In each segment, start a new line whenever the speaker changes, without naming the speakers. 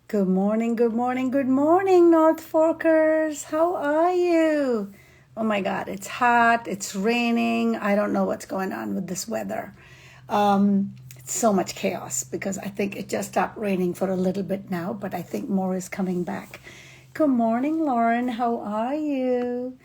Good morning, good morning, good morning, North Forkers. How are you? Oh my God, it's hot, it's raining. I don't know what's going on with this weather. It's so much chaos because I think it just stopped raining for a little bit now, but I think more is coming back. Good morning, Lauren. How are you?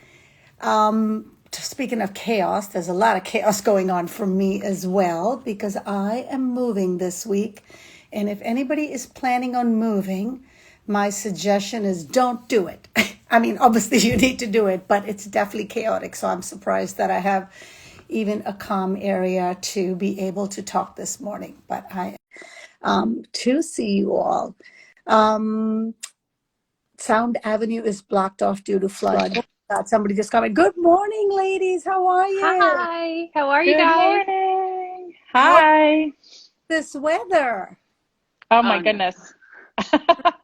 Speaking of chaos, there's a lot of chaos going on for me as well because I am moving this week. And if anybody is planning on moving, my suggestion is don't do it. I mean, obviously you need to do it, but it's definitely chaotic. So I'm surprised that I have even a calm area to be able to talk this morning. But I to see you all. Um, Sound Avenue is blocked off due to flood. Oh my God, somebody just commented. Good morning, ladies. How are you?
Hi, how are you
Good
guys?
morning.
How's
Hi.
this weather?
Oh my
Oh no.
goodness.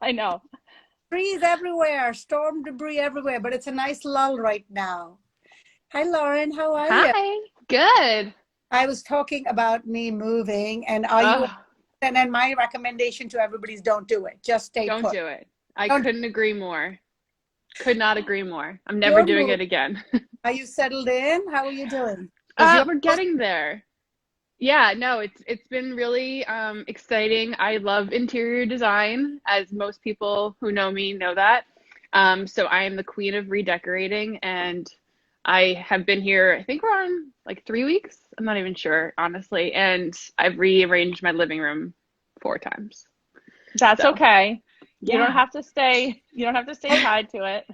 I know.
Trees everywhere, storm debris everywhere, but it's a nice lull right now. Hi, Lauren. How are you?
Hi. Good.
I was talking about me moving, and are you?
Ugh,
And then my recommendation to everybody is don't do it. Just stay
don't
put.
do it. I
Don't.
couldn't agree more. Could not agree more. I'm never
You're
doing
moving.
it again.
Are you settled in? How are you doing? Is your
We're getting there. Yeah, no, it's been really exciting. I love interior design, as most people who know me know that. So I am the queen of redecorating, and I have been here, I think we're on like 3 weeks. I'm not even sure, honestly. And I've rearranged my living room 4 times.
That's
So
okay.
yeah,
You don't have to stay tied to it.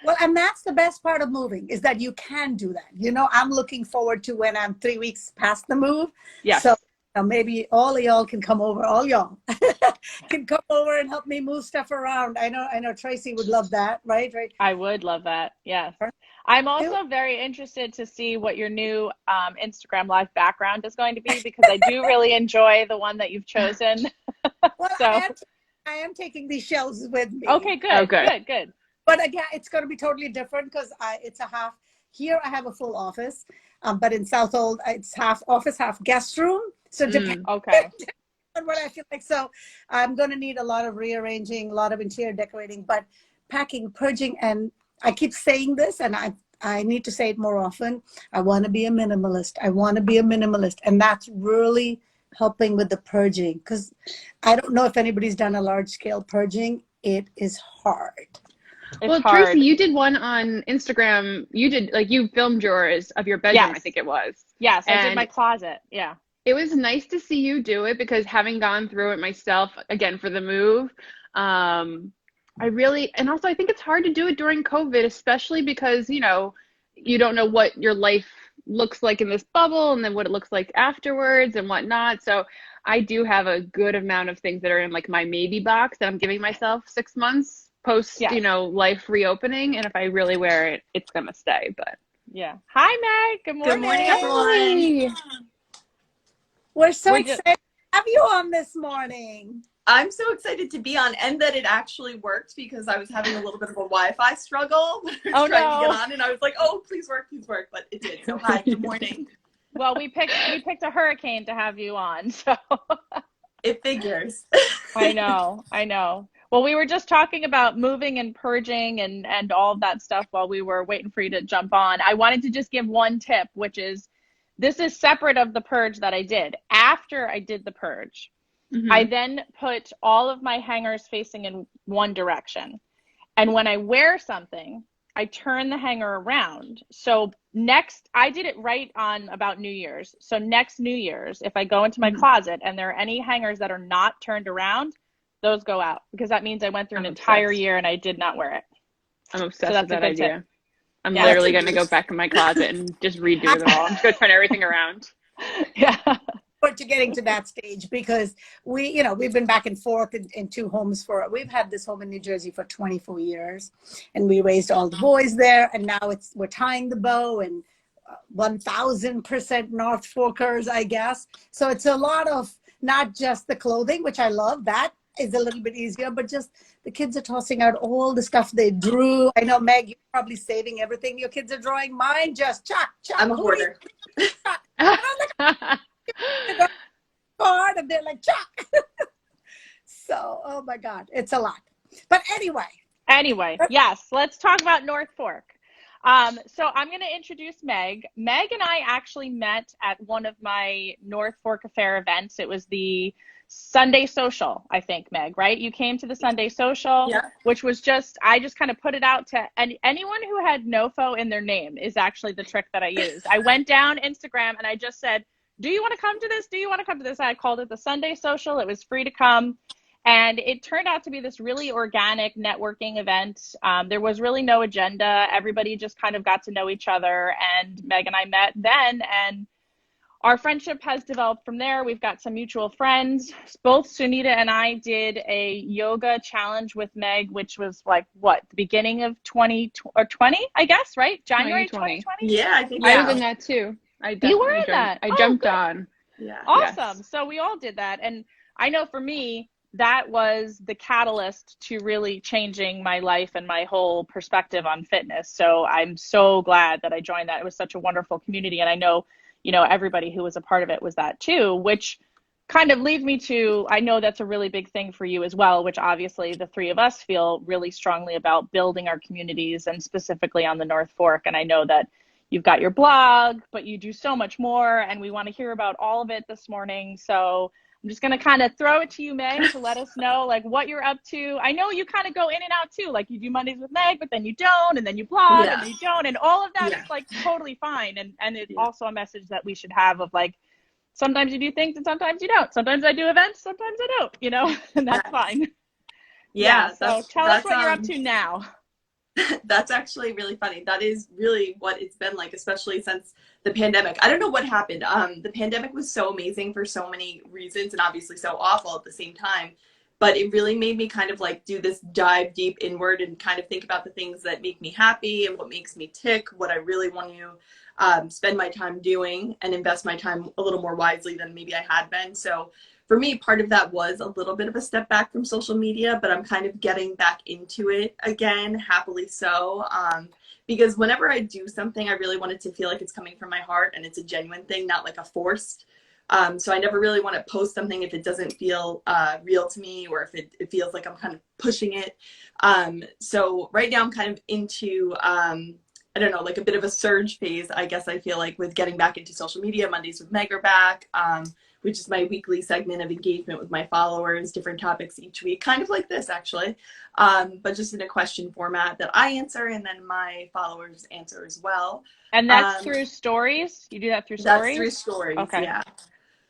Well, and that's the best part of moving is that you can do that. I'm looking forward to when I'm 3 weeks past the move. So
yes,
maybe all of y'all can come over. All y'all can come over and help me move stuff around. I know Tracy would love that, right? Right.
I would love that. Yes. I'm
Do
also very interested to see what your new Instagram live background is going to be because I do really enjoy the one that you've chosen.
Well,
So,
I am taking these shells with me.
okay,
oh
good,
good.
good, good.
But again, it's going to be totally different because it's a half. Here I have a full office, but in Southold it's half office, half guest room. So depending
Mm,
Okay.
on what I feel like. So I'm going to need a lot of rearranging, a lot of interior decorating, but packing, purging, and I keep saying this, and I need to say it more often. I want to be a minimalist. I want to be a minimalist, and that's really helping with the purging because I don't know if anybody's done a large scale purging. It is hard.
It's
well, Tracy,
hard.
you did one on Instagram. You did like you filmed yours of your bedroom, I
Yes.
think it was.
Yes, I did my
And
closet. Yeah.
it was nice to see you do it because having gone through it myself again for the move, I really, and also I think it's hard to do it during COVID, especially because, you don't know what your life looks like in this bubble and then what it looks like afterwards and whatnot. So I do have a good amount of things that are in like my maybe box that I'm giving myself 6 months post,
Yes.
life reopening. And if I really wear it, it's gonna stay. But
Yeah. Hi, Meg. Good
Good morning,
morning.
everyone.
hey,
We're so
We just
excited to have you on this morning.
I'm so excited to be on and that it actually worked because I was having a little bit of a Wi-Fi struggle when I was
Oh
trying to get
no.
on and I was like, oh, please work, but it did. So hi, good morning.
Well, we picked a hurricane to have you on, so
It figures.
I know. I know. Well, we were just talking about moving and purging and all of that stuff while we were waiting for you to jump on. I wanted to just give one tip, which is this is separate of the purge that I did. After I did the purge, I
hmm
then put all of my hangers facing in one direction. And when I wear something, I turn the hanger around. So next, I did it right on about New Year's. So next New Year's, if I go into my
hmm
closet and there are any hangers that are not turned around, those go out because that means I went through an
I'm
entire
obsessed.
year and I did not wear it.
I'm
So
obsessed with
that's a
that
good tip.
idea. I'm
Yeah.
That's
literally
a
going to go back in my closet and just redo them all. I'm just going to turn everything around.
Yeah.
But you're getting to that stage because we've been back and forth in two homes we've had this home in New Jersey for 24 years and we raised all the boys there and now we're tying the bow and 1000% North Forkers, I guess. So it's a lot of not just the clothing, which I love. That is a little bit easier, but just the kids are tossing out all the stuff they drew. I know, Meg, you're probably saving everything your kids are drawing. Mine just chuck, chuck,
I'm a
who needs
hoarder.
chuck? And I'm like, card and they're like chuck. So So, oh my God, it's a lot. But
Anyway, yes, let's talk about North Fork. So I'm going to introduce Meg. Meg and I actually met at one of my North Fork Affair events. It was the Sunday Social, I think, Meg, right? You came to the Sunday Social,
Yeah.
which was I just kind of put it out to anyone who had NoFo in their name is actually the trick that I used. I went down Instagram and I just said, do you want to come to this? Do you want to come to this? I called it the Sunday Social. It was free to come. And it turned out to be this really organic networking event. There was really no agenda. Everybody just kind of got to know each other. And Meg and I met then, and our friendship has developed from there. We've got some mutual friends. Both Sunita and I did a yoga challenge with Meg, which was like, what, the beginning of 2020, I guess, right? January 2020?
Yeah, I think
I was in that too.
You were in that?
I jumped
good.
on.
Yeah.
Awesome.
Yes.
So we all did that. And I know for me, that was the catalyst to really changing my life and my whole perspective on fitness. So I'm so glad that I joined that. It was such a wonderful community. And I know, everybody who was a part of it was that too, which kind of leads me to, I know that's a really big thing for you as well, which obviously the three of us feel really strongly about building our communities and specifically on the North Fork. And I know that you've got your blog, but you do so much more. And we want to hear about all of it this morning. So I'm just going to kind of throw it to you, Meg, to let us know like what you're up to. I know you kind of go in and out too, like you do Mondays with Meg, but then you don't, and then you blog, and then you don't, and all of that is like totally fine. And it's also a message that we should have of like, sometimes you do things and sometimes you don't. Sometimes I do events, sometimes I don't, and that's fine.
Yeah.
So tell us what you're up to now.
That's actually really funny. That is really what it's been like, especially since the pandemic. I don't know what happened. The pandemic was so amazing for so many reasons and obviously so awful at the same time. But it really made me kind of like do this dive deep inward and kind of think about the things that make me happy and what makes me tick, what I really want to spend my time doing and invest my time a little more wisely than maybe I had been. So for me, part of that was a little bit of a step back from social media, but I'm kind of getting back into it again, happily so. Because whenever I do something, I really want it to feel like it's coming from my heart and it's a genuine thing, not like a forced. So I never really want to post something if it doesn't feel real to me or if it feels like I'm kind of pushing it. So right now I'm kind of into, I don't know, like a bit of a surge phase, I guess I feel like, with getting back into social media. Mondays with Meg are back. Which is my weekly segment of engagement with my followers, different topics each week, kind of like this actually, but just in a question format that I answer and then my followers answer as well.
And that's through stories? You do that through stories?
That's through stories,
okay.
Yeah.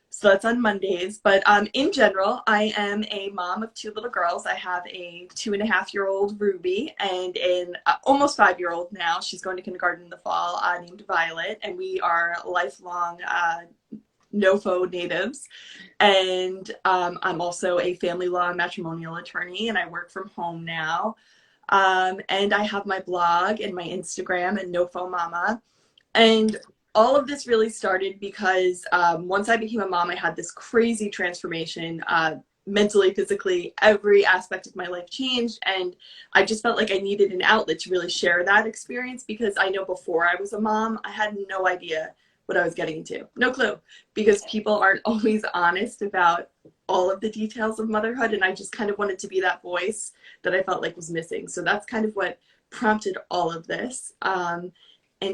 So that's on Mondays. But in general, I am a mom of two little girls. I have a 2.5-year-old Ruby and an almost 5-year-old now. She's going to kindergarten in the fall, named Violet. And we are lifelong NoFo natives, and I'm also a family law and matrimonial attorney, and I work from home now, and I have my blog and my Instagram and NoFo Momma, and all of this really started because once I became a mom, I had this crazy transformation, mentally, physically, every aspect of my life changed, and I just felt like I needed an outlet to really share that experience, because I know before I was a mom, I had no idea what I was getting into. No clue, because people aren't always honest about all of the details of motherhood, and I just kind of wanted to be that voice that I felt like was missing. So that's kind of what prompted all of this. And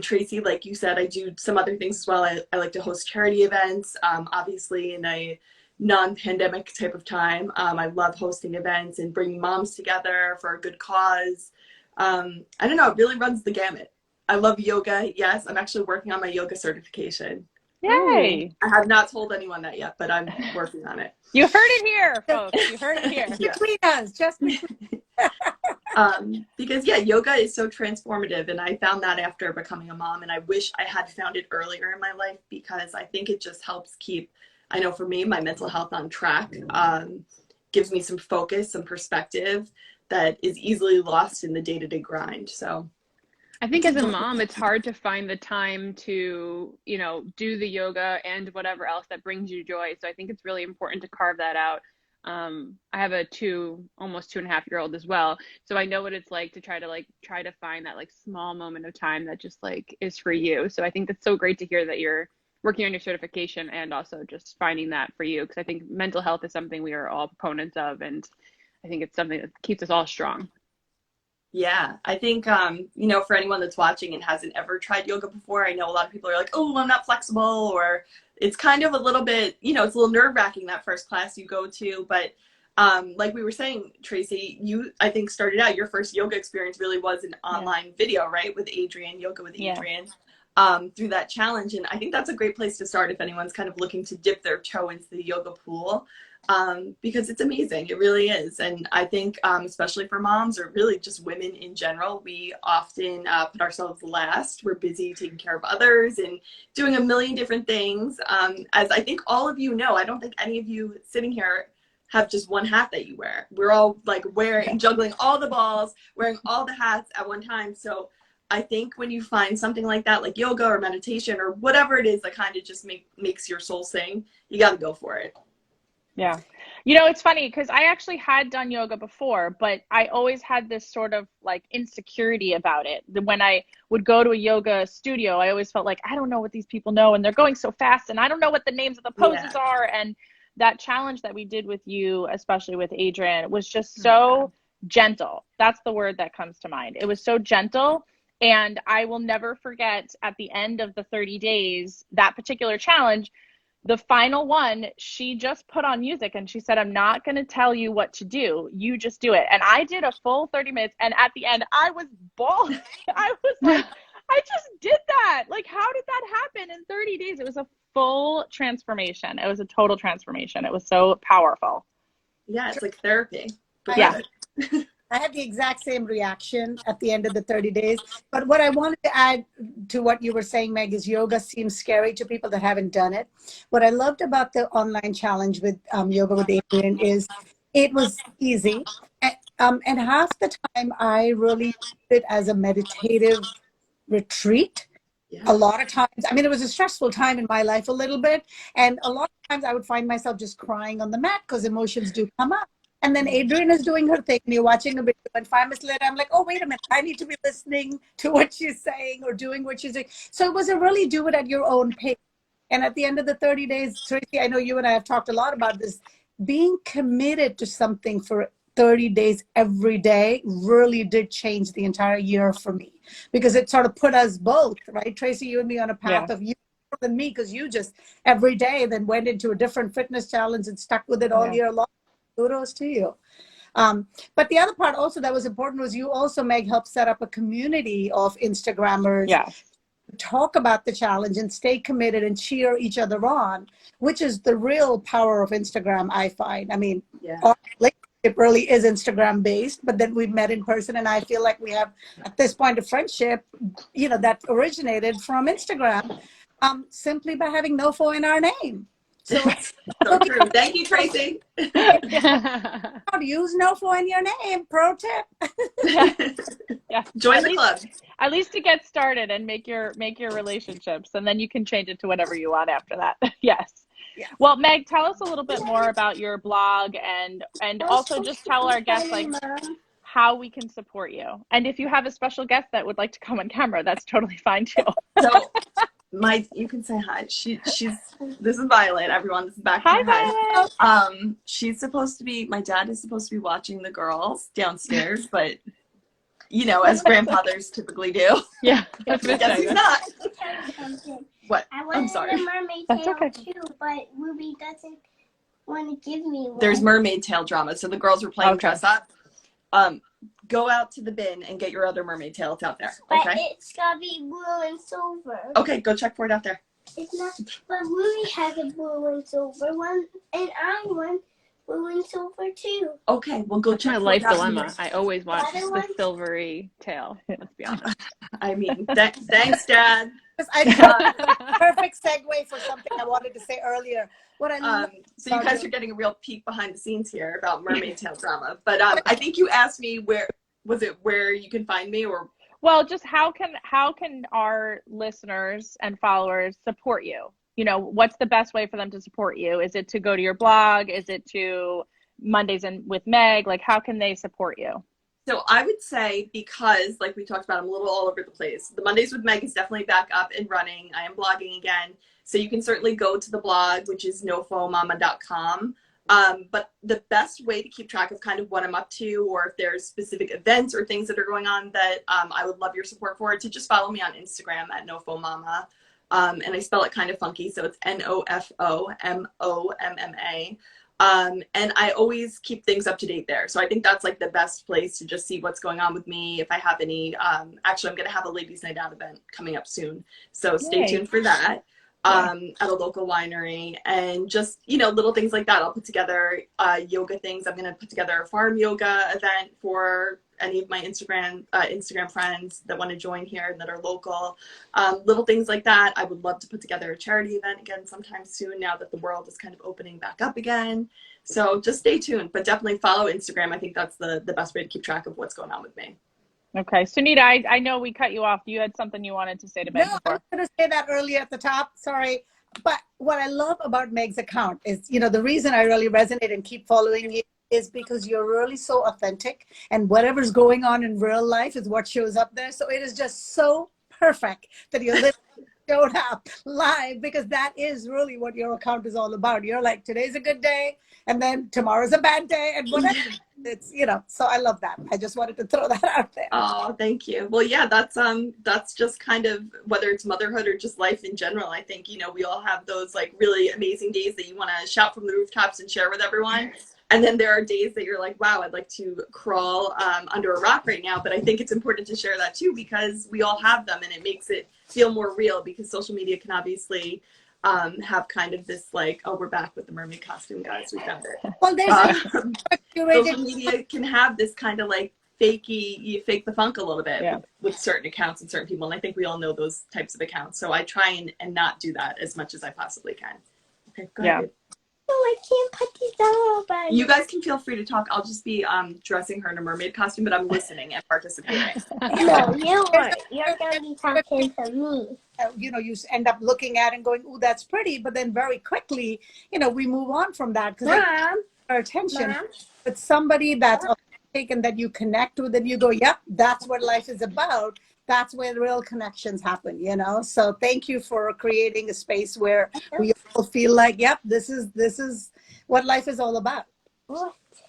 Tracy, like you said, I do some other things as well. I like to host charity events, obviously in a non-pandemic type of time. I love hosting events and bringing moms together for a good cause. I don't know, it really runs the gamut. I love yoga. Yes, I'm actually working on my yoga certification.
Yay!
I have not told anyone that yet, but I'm working on it.
You heard it here, folks. You heard it here.
Between us, just between.
Because yoga is so transformative, and I found that after becoming a mom, and I wish I had found it earlier in my life, because I think it just helps keep, I know for me, my mental health on track, gives me some focus, some perspective that is easily lost in the day-to-day grind. So
I think as a mom, it's hard to find the time to, do the yoga and whatever else that brings you joy. So I think it's really important to carve that out. I have a almost 2.5-year-old as well. So I know what it's like to try to find that like small moment of time that just like is for you. So I think that's so great to hear that you're working on your certification and also just finding that for you. Because I think mental health is something we are all proponents of, and I think it's something that keeps us all strong.
Yeah, I think, you know, for anyone that's watching and hasn't ever tried yoga before, I know a lot of people are like, oh, I'm not flexible, or it's kind of a little bit, you know, it's a little nerve-wracking that first class you go to. But like we were saying, Tracy, you, I think, started out, your first yoga experience really was an online video, right? With Adrienne, Yoga with Adrienne, through that challenge. And I think that's a great place to start if anyone's kind of looking to dip their toe into the yoga pool. Because it's amazing. It really is. And I think, especially for moms or really just women in general, we often put ourselves last. We're busy taking care of others and doing a million different things. As I think all of you know, I don't think any of you sitting here have just one hat that you wear. We're all like juggling all the balls, wearing all the hats at one time. So I think when you find something like that, like yoga or meditation or whatever it is that kind of just makes your soul sing, you got to go for it.
Yeah. You know, it's funny because I actually had done yoga before, but I always had this sort of like insecurity about it. When I would go to a yoga studio, I always felt like, I don't know what these people know, and they're going so fast, and I don't know what the names of the poses are. And that challenge that we did with you, especially with Adrienne, was just so gentle. That's the word that comes to mind. It was so gentle. And I will never forget at the end of the 30 days, that particular challenge, the final one, she just put on music and she said, I'm not going to tell you what to do. You just do it. And I did a full 30 minutes. And at the end, I was bawling. I was like, I just did that. Like, how did that happen in 30 days? It was a full transformation. It was a total transformation. It was so powerful.
Yeah, it's like therapy.
Yeah.
I had the exact same reaction at the end of the 30 days. But what I wanted to add to what you were saying, Meg, is yoga seems scary to people that haven't done it. What I loved about the online challenge with Yoga with Adrienne is it was easy. And half the time I really used it as a meditative retreat.
Yeah.
A lot of times, I mean, it was a stressful time in my life a little bit. And a lot of times I would find myself just crying on the mat because emotions do come up. And then Adrienne is doing her thing, and you're watching a video, and 5 minutes later, I'm like, oh, wait a minute, I need to be listening to what she's saying or doing what she's doing. So it was a really do it at your own pace. And at the end of the 30 days, Tracy, I know you and I have talked a lot about this, being committed to something for 30 days every day really did change the entire year for me, because it sort of put us both, right, Tracy, you and me on a path of you than me, because you just every day then went into a different fitness challenge and stuck with it all year long. Kudos to you. But the other part also that was important was you also, Meg, helped set up a community of Instagrammers to talk about the challenge and stay committed and cheer each other on, which is the real power of Instagram, I find. I mean, our relationship really is Instagram based, but then we met in person, and I feel like we have at this point a friendship, you know, that originated from Instagram, simply by having NoFo in our name. So
so true. Thank you, Tracy.
How to use NoFo in your name. Pro tip.
Join the club.
At least to get started and make your relationships, and then you can change it to whatever you want after that. Yes. Yeah. Well, Meg, tell us a little bit more about your blog, and also just tell our guests like how we can support you. And if you have a special guest that would like to come on camera, that's totally fine too.
So you can say hi. She's this is Violet, everyone. This is back.
Hi, Violet.
She's supposed to be, my dad is supposed to be watching the girls downstairs, but you know, as grandfathers typically do.
Yeah.
Guess he's not. What?
I'm
sorry.
A mermaid tail too, but Ruby doesn't want to give me one.
There's mermaid tail drama, so the girls were playing dress up. Go out to the bin and get your other mermaid tail. It's out there.
But it's gotta be blue and silver.
Okay, go check for it out there.
It's not, but Ruby has a blue and silver one, and I want blue and silver too.
Okay, well go check.
My life dilemma. I always watch the silvery tail. Let's be honest.
I mean, thanks, Dad.
I thought perfect segue for something I wanted to say earlier. What I love,
so you guys are getting a real peek behind the scenes here about mermaid tail drama. But I think you asked me where you can find me, or
well, just how can our listeners and followers support you? You know, what's the best way for them to support you? Is it to go to your blog? Is it to Mondays with Meg? Like, how can they support you?
So I would say, because like we talked about, I'm a little all over the place. The Mondays with Meg is definitely back up and running. I am blogging again. So you can certainly go to the blog, which is nofomomma.com. But the best way to keep track of kind of what I'm up to, or if there's specific events or things that are going on that I would love your support for, to just follow me on Instagram at NoFo Momma. And I spell it kind of funky, so it's NoFoMomma. And I always keep things up to date there. So I think that's like the best place to just see what's going on with me. If I have any, actually, I'm going to have a ladies' night out event coming up soon. So stay tuned for that. At a local winery, and just, you know, little things like that. I'll put together yoga things. I'm going to put together a farm yoga event for any of my Instagram friends that want to join here and that are local. Little things like that. I would love to put together a charity event again sometime soon, now that the world is kind of opening back up again. So just stay tuned, but definitely follow Instagram. I think that's the best way to keep track of what's going on with me.
Okay, Sunita, I know we cut you off. You had something you wanted to say to Meg
No, I
before.
was going to say that earlier at the top. Sorry. But what I love about Meg's account is, you know, the reason I really resonate and keep following you is because you're really so authentic, and whatever's going on in real life is what shows up there. So it is just so perfect that you're literally showed up live, because that is really what your account is all about. You're like, today's a good day, and then tomorrow's a bad day, and whatever. It's, you know, so I love that. I just wanted to throw that out there.
Oh, thank you. Well, yeah, that's just kind of, whether it's motherhood or just life in general. I think, you know, we all have those like really amazing days that you want to shout from the rooftops and share with everyone. And then there are days that you're like, wow, I'd like to crawl under a rock right now. But I think it's important to share that too, because we all have them, and it makes it feel more real, because social media can obviously have kind of this like, oh, we're back with the mermaid costume, guys, we found it.
Well, there's
Social media can have this kind of like you fake the funk a little bit with certain accounts and certain people. And I think we all know those types of accounts. So I try and not do that as much as I possibly can. Okay, go ahead.
No, I can't put these on. But
You guys can feel free to talk. I'll just be dressing her in a mermaid costume, but I'm listening and participating.
no, you aren't. You're going to be talking to me.
You know, you end up looking at and going, "Ooh, that's pretty," but then very quickly, you know, we move on from that, because our attention. But somebody that's authentic and that you connect with, and you go, "Yep, that's what life is about." That's where real connections happen, you know. So thank you for creating a space where we all feel like, "Yep, this is what life is all about."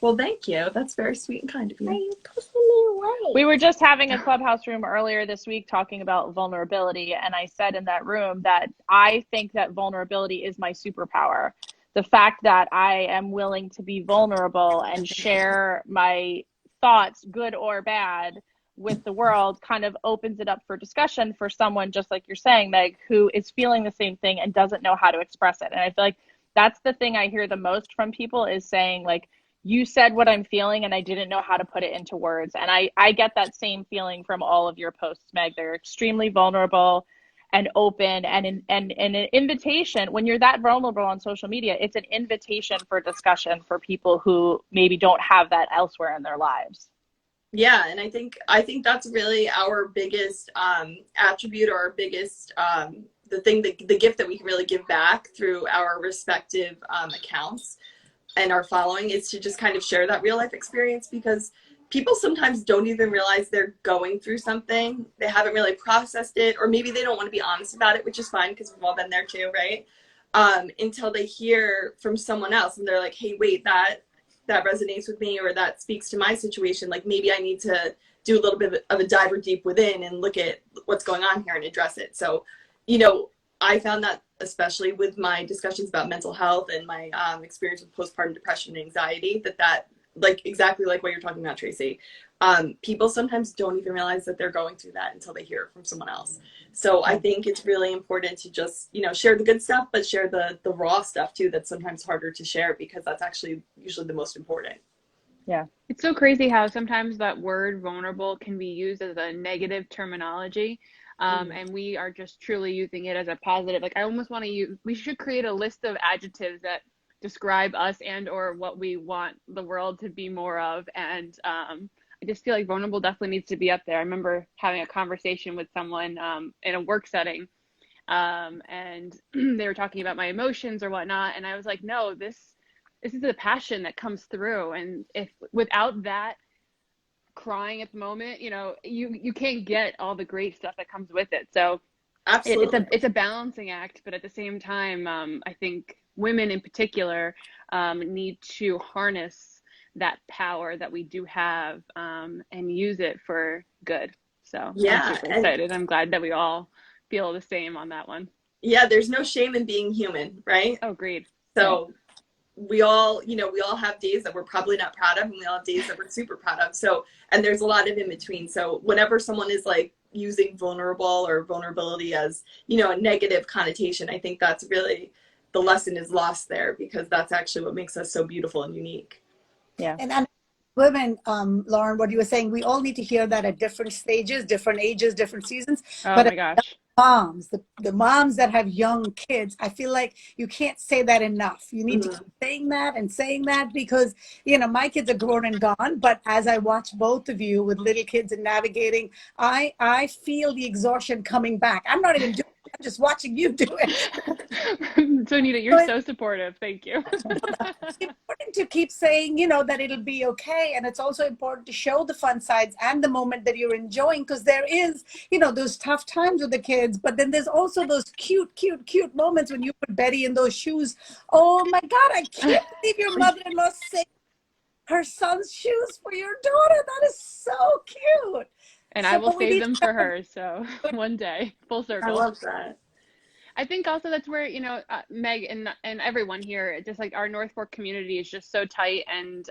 Well, thank you. That's very sweet and kind of
Are
you.
you pushing me away?
We were just having a clubhouse room earlier this week talking about vulnerability. And I said in that room that I think that vulnerability is my superpower. The fact that I am willing to be vulnerable and share my thoughts, good or bad, with the world kind of opens it up for discussion for someone, just like you're saying, Meg, who is feeling the same thing and doesn't know how to express it. And I feel like that's the thing I hear the most from people, is saying like, you said what I'm feeling and I didn't know how to put it into words. And I get that same feeling from all of your posts, Meg. They're extremely vulnerable and open, and an invitation. When you're that vulnerable on social media, it's an invitation for discussion for people who maybe don't have that elsewhere in their lives.
Yeah, and I think that's really our biggest attribute, or our biggest the gift that we can really give back through our respective accounts and our following, is to just kind of share that real life experience, because people sometimes don't even realize they're going through something. They haven't really processed it, or maybe they don't want to be honest about it, which is fine, because we've all been there too, right? Until they hear from someone else and they're like, hey, wait, that resonates with me, or that speaks to my situation. Like, maybe I need to do a little bit of a dive deep within and look at what's going on here and address it. So, you know, I found that especially with my discussions about mental health and my experience with postpartum depression and anxiety, that like exactly like what you're talking about, Tracy, people sometimes don't even realize that they're going through that until they hear it from someone else. So I think it's really important to just, you know, share the good stuff, but share the raw stuff too, that's sometimes harder to share, because that's actually usually the most important.
Yeah.
It's so crazy how sometimes that word vulnerable can be used as a negative terminology. And we are just truly using it as a positive. Like, I almost want to use, we should create a list of adjectives that describe us and or what we want the world to be more of. And I just feel like vulnerable definitely needs to be up there. I remember having a conversation with someone in a work setting, and they were talking about my emotions or whatnot. And I was like, no, this is the passion that comes through. And if without that, crying at the moment, you know, you can't get all the great stuff that comes with it. So
Absolutely.
It's a balancing act, but at the same time, I think women in particular need to harness that power that we do have and use it for good. So I'm
Yeah.
super
And
excited. I'm glad that we all feel the same on that one.
yeah, there's no shame in being human, right?
Oh, agreed.
So we all, we all have days that we're probably not proud of, and we all have days that we're super proud of. So, and there's a lot of in between. So whenever someone is like using vulnerable or vulnerability as, a negative connotation, I think that's really the lesson is lost there, because that's actually what makes us so beautiful and unique.
Yeah.
And women, Lauren, what you were saying, we all need to hear that at different stages, different ages, different seasons.
Oh
But
my gosh.
moms, the moms that have young kids, I feel like you can't say that enough. You need to keep saying that because, my kids are grown and gone, but as I watch both of you with little kids and navigating, I feel the exhaustion coming back. I'm not even doing it. I'm just watching you do it.
So Anita, you're so supportive. Thank you.
It's important to keep saying, that it'll be okay. And it's also important to show the fun sides and the moment that you're enjoying, because there is, those tough times with the kids. But then there's also those cute, cute, cute moments when you put Betty in those shoes. Oh my God, I can't believe your mother-in-law saved her son's shoes for your daughter. That is so cute.
And
So
I will
we
save
need
them
to
for her. So one day, full
I
circle.
love that.
I think also that's where, Meg and everyone here, just like our North Fork community is just so tight. And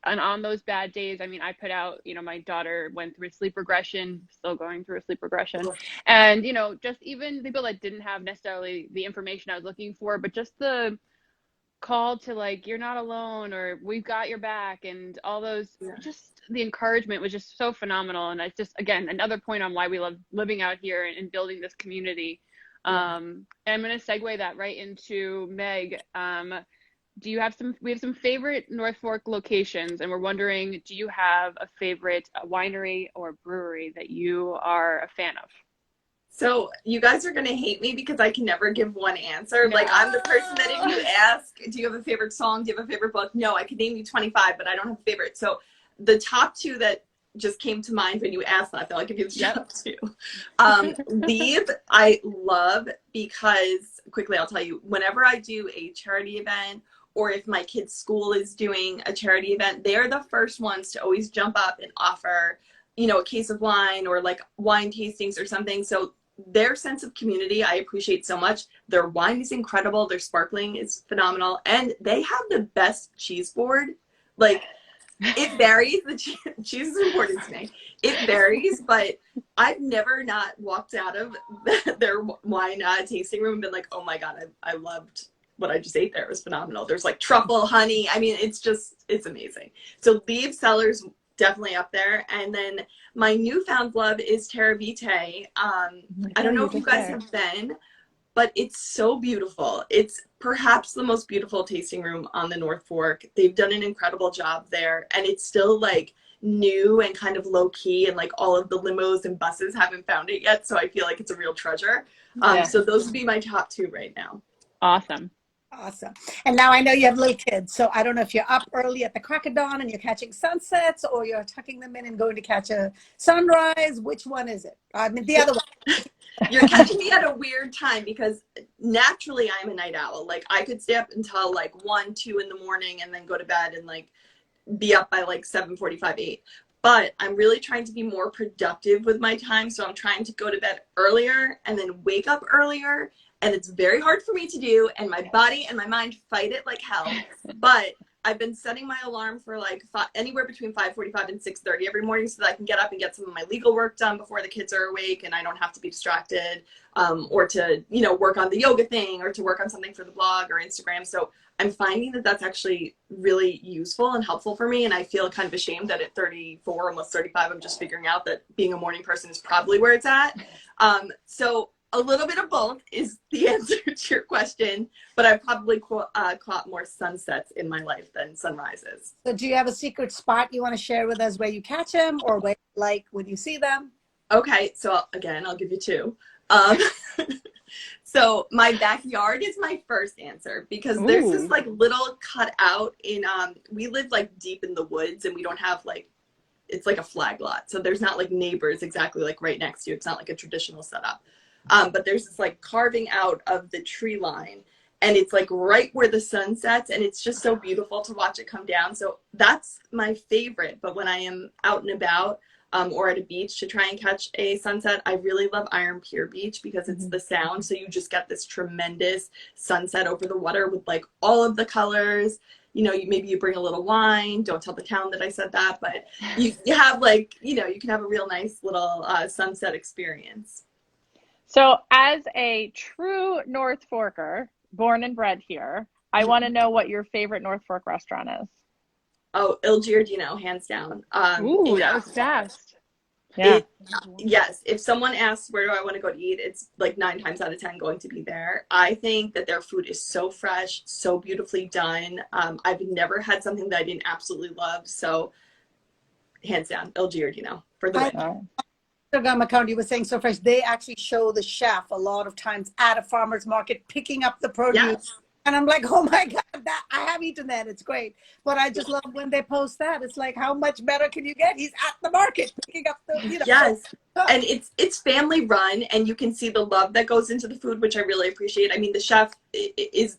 on those bad days, I mean, I put out, my daughter went through a sleep regression, still going through a sleep regression. And, just even people that didn't have necessarily the information I was looking for, but just the call to like, you're not alone, or we've got your back, and all those, just the encouragement was just so phenomenal. And it's just, again, another point on why we love living out here and building this community. And I'm going to segue that right into Meg. We have some favorite North Fork locations, and we're wondering, do you have a favorite winery or brewery that you are a fan of?
So you guys are going to hate me because I can never give one answer.
No.
Like, I'm the person that if you ask, do you have a favorite song? Do you have a favorite book? No, I could name you 25, but I don't have a favorite. So the top two that just came to mind when you asked that, I'll give you the top two. Leave, I love, because quickly I'll tell you, whenever I do a charity event, or if my kid's school is doing a charity event, they're the first ones to always jump up and offer, a case of wine or like wine tastings or something. So their sense of community, I appreciate so much. Their wine is incredible. Their sparkling is phenomenal. And they have the best cheese board. Like, it varies. The cheese is important to me. It varies, but I've never not walked out of their wine tasting room and been like, oh my God, I loved what I just ate there. It was phenomenal. There's like truffle, honey. I mean, it's amazing. So Leave Cellars, definitely up there. And then my newfound love is Terra Vitae. I don't know if you guys have been, but it's so beautiful. It's perhaps the most beautiful tasting room on the North Fork. They've done an incredible job there, and it's still like new and kind of low key, and like all of the limos and buses haven't found it yet. So I feel like it's a real treasure. So those would be my top two right now.
Awesome.
And now I know you have little kids, so I don't know if you're up early at the crack of dawn and you're catching sunsets, or you're tucking them in and going to catch a sunrise. Which one is it? I mean, the other one.
You're catching me at a weird time, because naturally I'm a night owl. Like, I could stay up until like 1, 2 in the morning and then go to bed and like be up by like 7:45, 8. But I'm really trying to be more productive with my time. So I'm trying to go to bed earlier and then wake up earlier. And it's very hard for me to do. And my body and my mind fight it like hell. But I've been setting my alarm for like anywhere between 5:45 and 6:30 every morning, so that I can get up and get some of my legal work done before the kids are awake, and I don't have to be distracted, or to, work on the yoga thing, or to work on something for the blog or Instagram. So I'm finding that that's actually really useful and helpful for me. And I feel kind of ashamed that at 34, almost 35, I'm just figuring out that being a morning person is probably where it's at. So a little bit of both is the answer to your question, but I've probably caught more sunsets in my life than sunrises.
So do you have a secret spot you want to share with us where you catch them, or where, like, when you see them?
Okay, so again, I'll give you two. So my backyard is my first answer, because there's this like little cutout in, we live like deep in the woods, and we don't have like, it's like a flag lot. So there's not like neighbors exactly like right next to you. It's not like a traditional setup. But there's this like carving out of the tree line, and it's like right where the sun sets, and it's just so beautiful to watch it come down. So that's my favorite. But when I am out and about, or at a beach to try and catch a sunset, I really love Iron Pier Beach because it's the sound. So you just get this tremendous sunset over the water with like all of the colors. You know, maybe you bring a little wine. Don't tell the town that I said that, but you have like, you know, you can have a real nice little sunset experience.
So as a true North Forker, born and bred here, I want to know what your favorite North Fork restaurant is.
Oh, Il Giardino, hands down.
Ooh, that was fast.
Yeah.
Yes, if someone asks where do I want to go to eat, it's like 9 times out of 10 going to be there. I think that their food is so fresh, so beautifully done. I've never had something that I didn't absolutely love. So hands down, Il Giardino for the win.
Instagram account you were saying so fresh, they actually show the chef a lot of times at a farmer's market picking up the produce.
Yes.
And I'm like, oh my God, that I have eaten that. It's great. But I just love when they post that. It's like, how much better can you get? He's at the market picking up the, you know.
Yes. And it's family run, and you can see the love that goes into the food, which I really appreciate. I mean, the chef is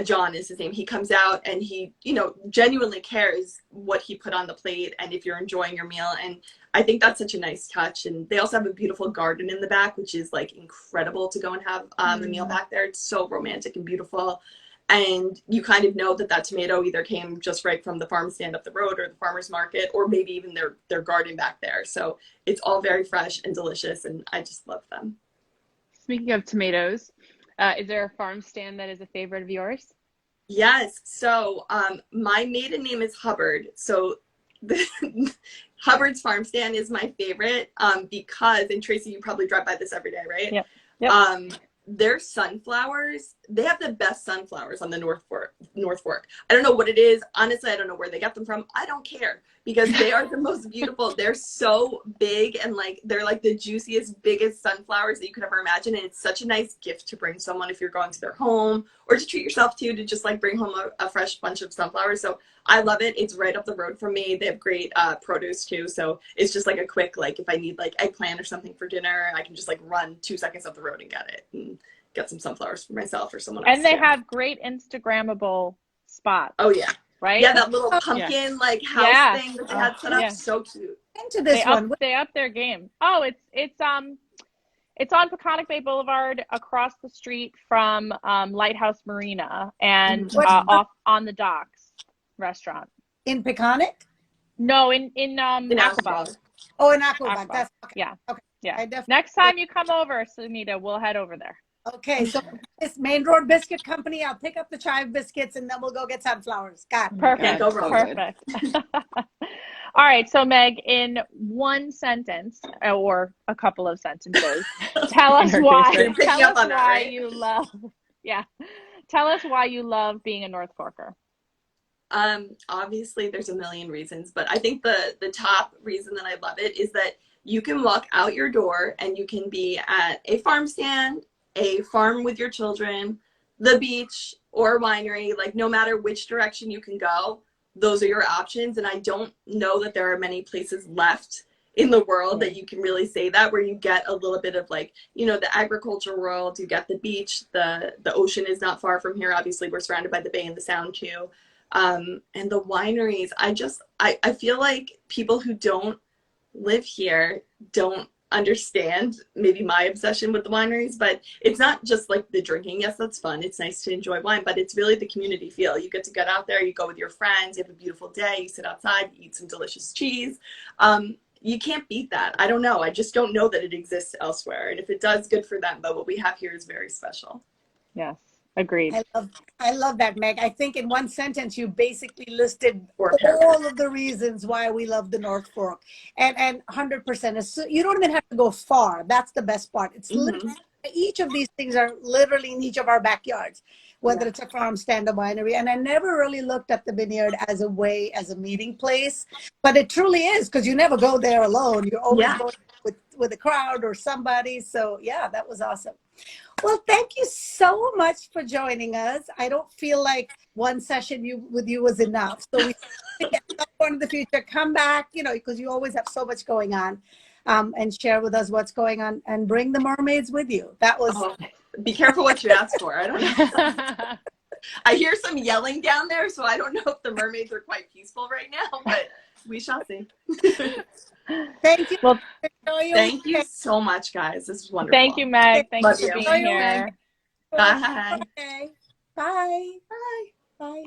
John is his name. He comes out and he, you know, genuinely cares what he put on the plate and if you're enjoying your meal. And I think that's such a nice touch. And they also have a beautiful garden in the back, which is like incredible to go and have a meal back there. It's so romantic and beautiful. And you kind of know that that tomato either came just right from the farm stand up the road or the farmer's market, or maybe even their garden back there. So it's all very fresh and delicious, and I just love them.
Speaking of tomatoes, is there a farm stand that is a favorite of yours?
Yes. So my maiden name is Hubbard. So Hubbard's farm stand is my favorite because, and Tracy, you probably drive by this every day, right?
Yep.
Their sunflowers, they have the best sunflowers on the North Fork. I don't know what it is. Honestly, I don't know where they get them from. I don't care because they are the most beautiful. They're so big, and like they're like the juiciest, biggest sunflowers that you could ever imagine. And it's such a nice gift to bring someone if you're going to their home, or to treat yourself to just like bring home a fresh bunch of sunflowers. So I love it. It's right up the road from me. They have great produce too. So it's just like a quick, like if I need like eggplant or something for dinner, I can just like run 2 seconds up the road and get it and get some sunflowers for myself or someone else.
And they have great Instagrammable spots.
Oh yeah.
Right?
Yeah, that little pumpkin like house thing that they had set up. So cute.
Into this one.
They up their game. Oh, it's on Peconic Bay Boulevard across the street from Lighthouse Marina and off on the docks restaurant.
In Peconic?
No, in Aquabog.
Oh, in Aquabog. That's okay.
Yeah.
Okay.
Yeah.
I definitely,
next time you come over, Sunita, we'll head over there.
Okay, so this Main Road Biscuit Company, I'll pick up the chive biscuits and then we'll go get sunflowers. Got it.
Perfect.
Go wrong.
Perfect. All right, so Meg, in one sentence or a couple of sentences, tell us why you love. Yeah, tell us why you love being a North Forker.
Obviously, there's a million reasons, but I think the top reason that I love it is that you can walk out your door and you can be at a farm stand, a farm with your children, the beach, or a winery. Like no matter which direction you can go, those are your options. And I don't know that there are many places left in the world that you can really say that, where you get a little bit of like, you know, the agriculture world, you get the beach, the ocean is not far from here. Obviously, we're surrounded by the bay and the sound too. And the wineries, I feel like people who don't live here don't understand maybe my obsession with the wineries, but it's not just like the drinking. Yes, that's fun. It's nice to enjoy wine, but it's really the community feel. You get to get out there, you go with your friends, you have a beautiful day, you sit outside, you eat some delicious cheese. You can't beat that. I don't know. I just don't know that it exists elsewhere. And if it does, good for them. But what we have here is very special.
Yes, agreed.
I love that, Meg. I think in one sentence, you basically listed all of the reasons why we love the North Fork. And 100%. So you don't even have to go far. That's the best part. It's literally, each of these things are literally in each of our backyards, whether it's a farm stand, a winery. And I never really looked at the vineyard as a meeting place, but it truly is, because you never go there alone. You're always going with a crowd or somebody. So yeah, that was awesome. Well, thank you so much for joining us. I don't feel like one session with you was enough. So we at some point in the future, come back, you know, because you always have so much going on. and share with us what's going on, and bring the mermaids with you. That was
be careful what you ask for. I don't know. I hear some yelling down there, so I don't know if the mermaids are quite peaceful right now, but we shall see.
Thank you.
Well,
thank you so much, guys. This was wonderful.
thank you, Meg. Thank
Love
you for
you.
being here.
Bye.
Okay. Bye.
Bye.
Bye.